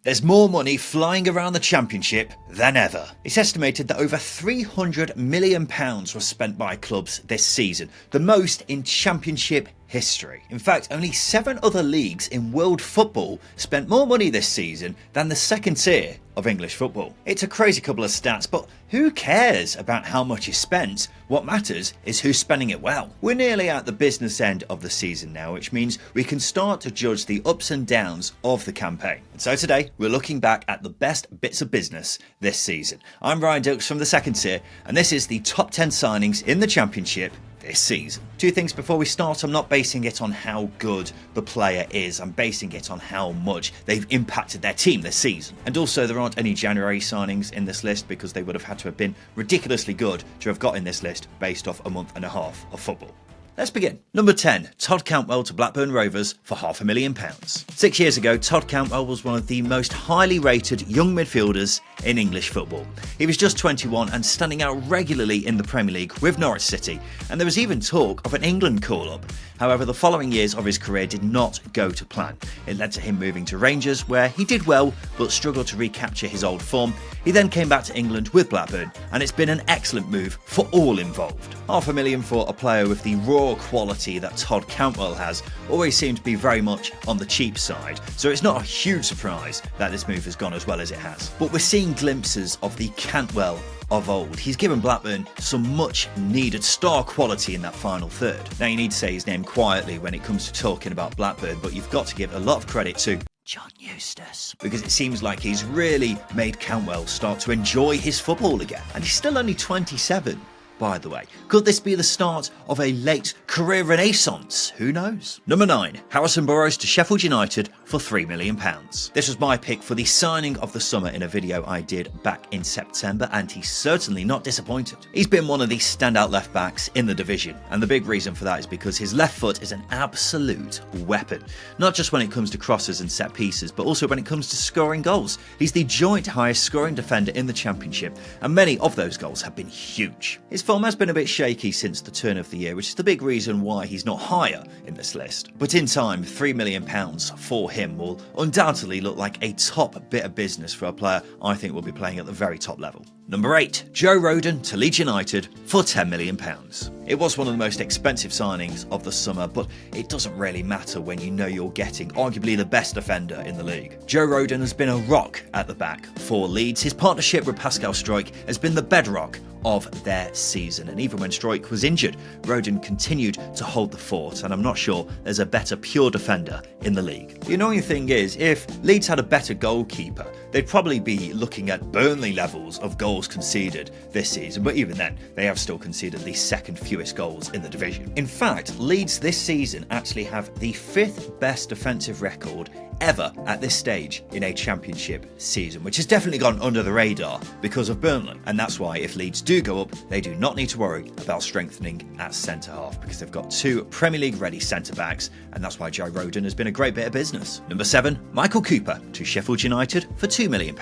There's more money flying around the Championship than ever. It's estimated that over £300 million was spent by clubs this season, the most in Championship history. In fact, only 7 other leagues in world football spent more money this season than the second tier of English football. It's a crazy couple of stats, but who cares about how much is spent? What matters is who's spending it well. We're nearly at the business end of the season now, which means we can start to judge the ups and downs of the campaign. And so today, we're looking back at the best bits of business this season. I'm Ryan Dilks from the second tier, and this is the top 10 signings in the Championship this season. 2 things before we start. I'm not basing it on how good the player is, I'm basing it on how much they've impacted their team this season. And also, there aren't any January signings in this list because they would have had to have been ridiculously good to have got in this list based off a month and a half of football. Let's begin. Number 10, Todd Cantwell to Blackburn Rovers for £500,000. 6 years ago, Todd Cantwell was one of the most highly rated young midfielders in English football. He was just 21 and standing out regularly in the Premier League with Norwich City, and there was even talk of an England call-up. However, the following years of his career did not go to plan. It led to him moving to Rangers, where he did well but struggled to recapture his old form. He then came back to England with Blackburn, and it's been an excellent move for all involved. £500,000 for a player with the raw quality that Todd Cantwell has always seemed to be very much on the cheap side, so it's not a huge surprise that this move has gone as well as it has. But we're seeing glimpses of the Cantwell of old. He's given Blackburn some much needed star quality in that final third. Now, you need to say his name quietly when it comes to talking about Blackburn, but you've got to give a lot of credit to John Eustace, because it seems like he's really made Cantwell start to enjoy his football again. And he's still only 27, by the way. Could this be the start of a late career renaissance? Who knows? Number 9, Harrison Burrows to Sheffield United for £3 million. This was my pick for the signing of the summer in a video I did back in September, and he's certainly not disappointed. He's been one of the standout left backs in the division, and the big reason for that is because his left foot is an absolute weapon. Not just when it comes to crosses and set pieces, but also when it comes to scoring goals. He's the joint highest scoring defender in the Championship, and many of those goals have been huge. His form has been a bit shaky since the turn of the year, which is the big reason why he's not higher in this list. But in time, £3 million for him will undoubtedly look like a top bit of business for a player I think will be playing at the very top level. Number 8, Joe Rodon to Leeds United for £10 million. It was one of the most expensive signings of the summer, but it doesn't really matter when you know you're getting arguably the best defender in the league. Joe Rodon has been a rock at the back for Leeds. His partnership with Pascal Struijk has been the bedrock of their season, and even when Struijk was injured, Rodon continued to hold the fort, and I'm not sure there's a better pure defender in the league. The annoying thing is, if Leeds had a better goalkeeper, they'd probably be looking at Burnley levels of goals conceded this season, but even then, they have still conceded the second fewest goals in the division. In fact, Leeds this season actually have the 5th best defensive record ever at this stage in a Championship season, which has definitely gone under the radar because of Burnley. And that's why if Leeds do go up, they do not need to worry about strengthening at centre-half, because they've got 2 Premier League ready centre-backs, and that's why Joe Rodon has been a great bit of business. Number 7, Michael Cooper to Sheffield United for £2 million.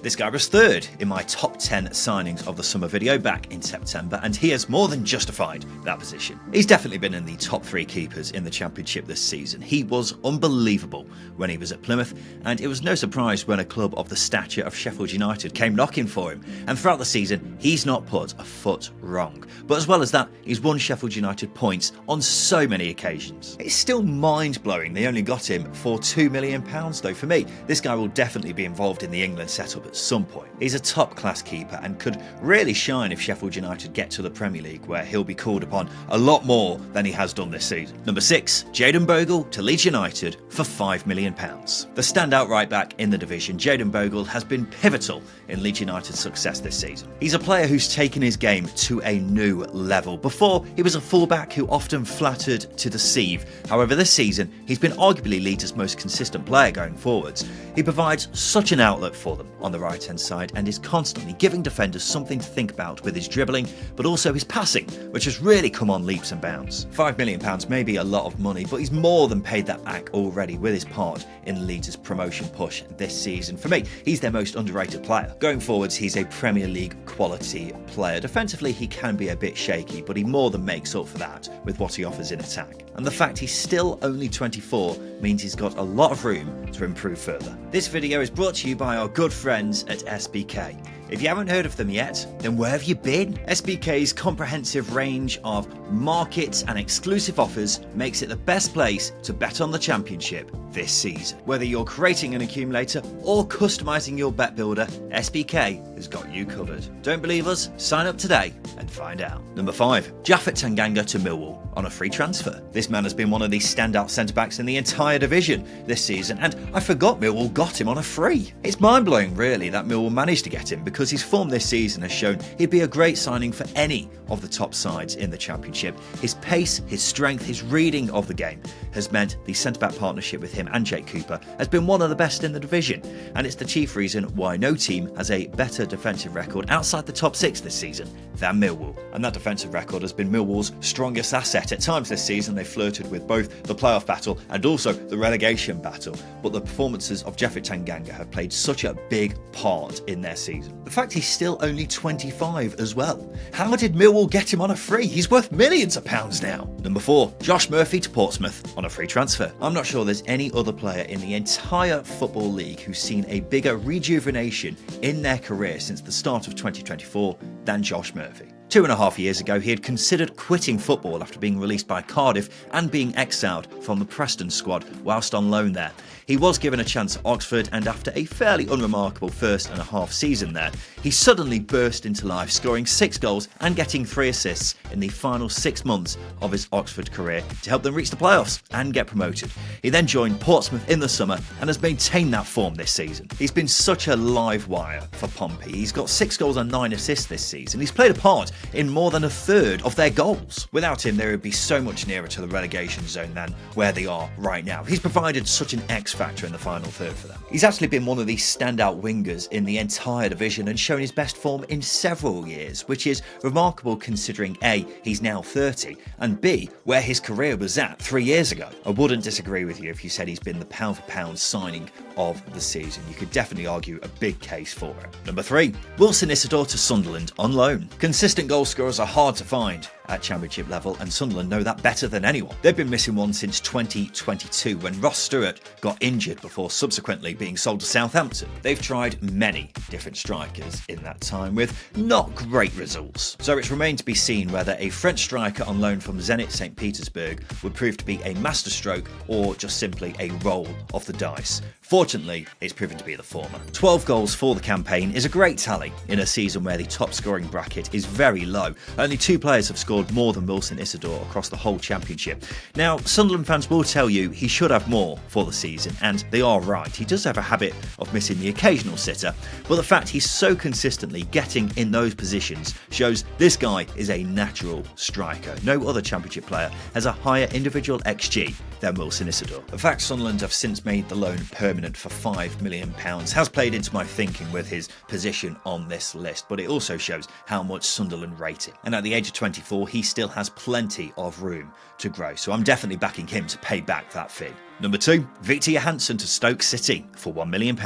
This guy was 3rd in my top 10 signings of the summer video back in September, and he has more than justified that position. He's definitely been in the top 3 keepers in the Championship this season. He was unbelievable when he was at Plymouth, and it was no surprise when a club of the stature of Sheffield United came knocking for him, and throughout the season he's not put a foot wrong. But as well as that, he's won Sheffield United points on so many occasions. It's still mind-blowing they only got him for £2 million though. For me, this guy will definitely be involved in the England setup at some point. He's a top-class keeper and could really shine if Sheffield United get to the Premier League, where he'll be called upon a lot more than he has done this season. Number 6, Jayden Bogle to Leeds United for £5 million. The standout right back in the division, Jayden Bogle has been pivotal in Leeds United's success this season. He's a player who's taken his game to a new level. Before, he was a fullback who often flattered to deceive. However, this season, he's been arguably Leeds' most consistent player going forwards. He provides such an outlet for them on the right-hand side and is constantly giving defenders something to think about with his dribbling, but also his passing, which has really come on leaps and bounds. £5 million may be a lot of money, but he's more than paid that back already with his part in Leeds' promotion push this season. For me, he's their most underrated player. Going forwards, he's a Premier League quality player. Defensively, he can be a bit shaky, but he more than makes up for that with what he offers in attack. And the fact he's still only 24 means he's got a lot of room to improve further. This video is brought to you by our good friends at SBK. If you haven't heard of them yet, then where have you been? SBK's comprehensive range of markets and exclusive offers makes it the best place to bet on the Championship this season. Whether you're creating an accumulator or customising your bet builder, SBK has got you covered. Don't believe us? Sign up today and find out. Number 5. Japhet Tanganga to Millwall on a free transfer. This man has been one of the standout centre-backs in the entire division this season, and I forgot Millwall got him on a free. It's mind-blowing really that Millwall managed to get him, because his form this season has shown he'd be a great signing for any of the top sides in the Championship. His pace, his strength, his reading of the game has meant the centre-back partnership with him and Jake Cooper has been one of the best in the division, and it's the chief reason why no team has a better defensive record outside the top 6 this season than Millwall. And that defensive record has been Millwall's strongest asset. At times this season they flirted with both the playoff battle and also the relegation battle, but the performances of Japhet Tanganga have played such a big part in their season. The fact he's still only 25 as well. How did Millwall get him on a free? He's worth millions of pounds now. Number 4. Josh Murphy to Portsmouth on a free transfer. I'm not sure there's any other player in the entire Football League who's seen a bigger rejuvenation in their career since the start of 2024 than Josh Murphy. 2.5 years ago, he had considered quitting football after being released by Cardiff and being exiled from the Preston squad whilst on loan there. He was given a chance at Oxford, and after a fairly unremarkable 1.5 season there, he suddenly burst into life, scoring 6 goals and getting 3 assists in the final 6 months of his Oxford career to help them reach the playoffs and get promoted. He then joined Portsmouth in the summer and has maintained that form this season. He's been such a live wire for Pompey. He's got 6 goals and 9 assists this season. He's played a part in more than a third of their goals. Without him, they would be so much nearer to the relegation zone than where they are right now. He's provided such an X factor in the final third for them. He's actually been one of the standout wingers in the entire division and shown his best form in several years, which is remarkable considering A, he's now 30, and B, where his career was at 3 years ago. I wouldn't disagree with you if you said he's been the pound for pound signing of the season. You could definitely argue a big case for it. Number 3. Wilson Isidore to Sunderland on loan. Consistent goal scorers are hard to find at Championship level, and Sunderland know that better than anyone. They've been missing one since 2022 when Ross Stewart got injured before subsequently being sold to Southampton. They've tried many different strikers in that time with not great results, so it's remained to be seen whether a French striker on loan from Zenit St. Petersburg would prove to be a masterstroke or just simply a roll of the dice. Fortunately, it's proven to be the former. 12 goals for the campaign is a great tally in a season where the top scoring bracket is very low. Only 2 players have scored more than Wilson Isidore across the whole Championship. Now, Sunderland fans will tell you he should have more for the season, and they are right. He does have a habit of missing the occasional sitter, but the fact he's so consistently getting in those positions shows this guy is a natural striker. No other Championship player has a higher individual XG than Wilson Isidore. The fact Sunderland have since made the loan permanent for £5 million has played into my thinking with his position on this list, but it also shows how much Sunderland rate him. And at the age of 24, he still has plenty of room to grow, so I'm definitely backing him to pay back that fee. Number 2, Victor Johansson to Stoke City for £1 million.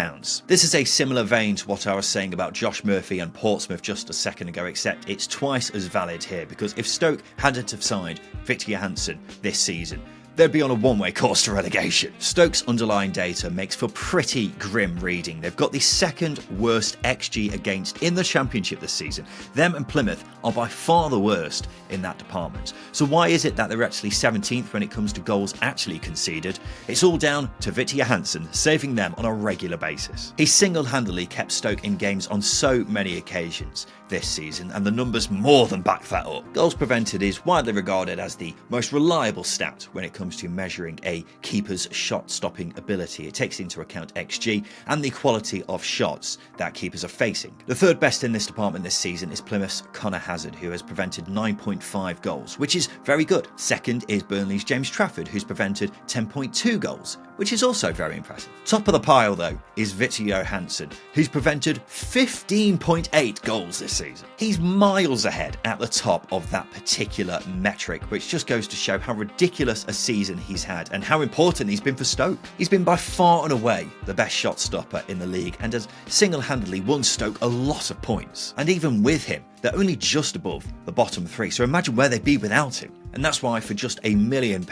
This is a similar vein to what I was saying about Josh Murphy and Portsmouth just a second ago, except it's twice as valid here, because if Stoke hadn't have signed Victor Johansson this season, they'd be on a one-way course to relegation. Stoke's underlying data makes for pretty grim reading. They've got the 2nd worst XG against in the Championship this season. Them and Plymouth are by far the worst in that department. So why is it that they're actually 17th when it comes to goals actually conceded? It's all down to Victor Johansson saving them on a regular basis. He single-handedly kept Stoke in games on so many occasions this season, and the numbers more than back that up. Goals prevented is widely regarded as the most reliable stat when it comes to measuring a keeper's shot-stopping ability. It takes into account XG and the quality of shots that keepers are facing. The 3rd best in this department this season is Plymouth's Connor Hazard, who has prevented 9.5 goals, which is very good. 2nd is Burnley's James Trafford, who's prevented 10.2 goals, which is also very impressive. Top of the pile, though, is Victor Johansson, who's prevented 15.8 goals this season. He's miles ahead at the top of that particular metric, which just goes to show how ridiculous a season season he's had and how important he's been for Stoke. He's been by far and away the best shot stopper in the league and has single-handedly won Stoke a lot of points. And even with him, they're only just above the bottom three, so imagine where they'd be without him. And that's why for just £1 million,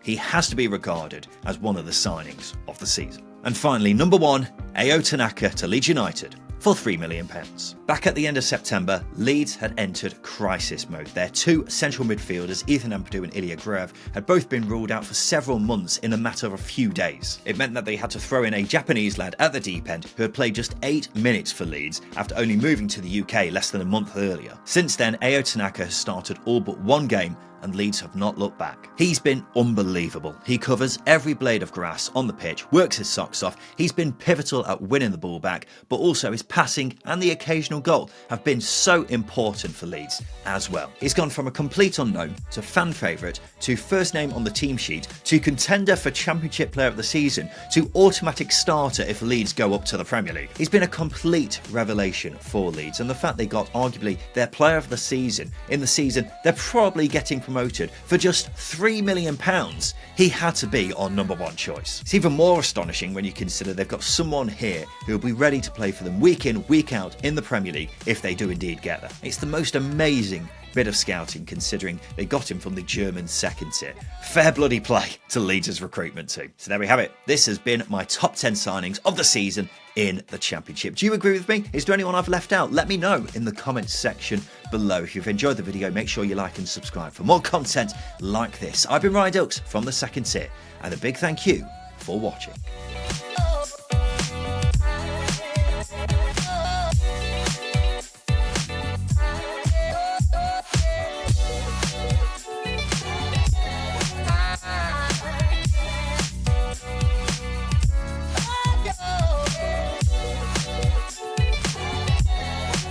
he has to be regarded as one of the signings of the season. And finally, number 1, Ayo Tanaka to Leeds United for £3 million. Back at the end of September, Leeds had entered crisis mode. Their two central midfielders, Ethan Ampadu and Ilya Gruev, had both been ruled out for several months in a matter of a few days. It meant that they had to throw in a Japanese lad at the deep end who had played just 8 minutes for Leeds after only moving to the UK less than a month earlier. Since then, Ayo Tanaka has started all but one game and Leeds have not looked back. He's been unbelievable. He covers every blade of grass on the pitch, works his socks off. He's been pivotal at winning the ball back, but also his passing and the occasional goal have been so important for Leeds as well. He's gone from a complete unknown to fan favourite to first name on the team sheet to contender for Championship Player of the Season to automatic starter if Leeds go up to the Premier League. He's been a complete revelation for Leeds, and the fact they got arguably their Player of the Season in the season they're probably getting promoted for just £3 million, he had to be our number 1 choice. It's even more astonishing when you consider they've got someone here who will be ready to play for them week in, week out in the Premier League if they do indeed get there. It's the most amazing bit of scouting considering they got him from the German second tier. Fair bloody play to Leeds' recruitment team. So there we have it. This has been my top 10 signings of the season in the Championship. Do you agree with me? Is there anyone I've left out? Let me know in the comments section below. If you've enjoyed the video, make sure you like and subscribe for more content like this. I've been Dilks from the second tier, and a big thank you for watching.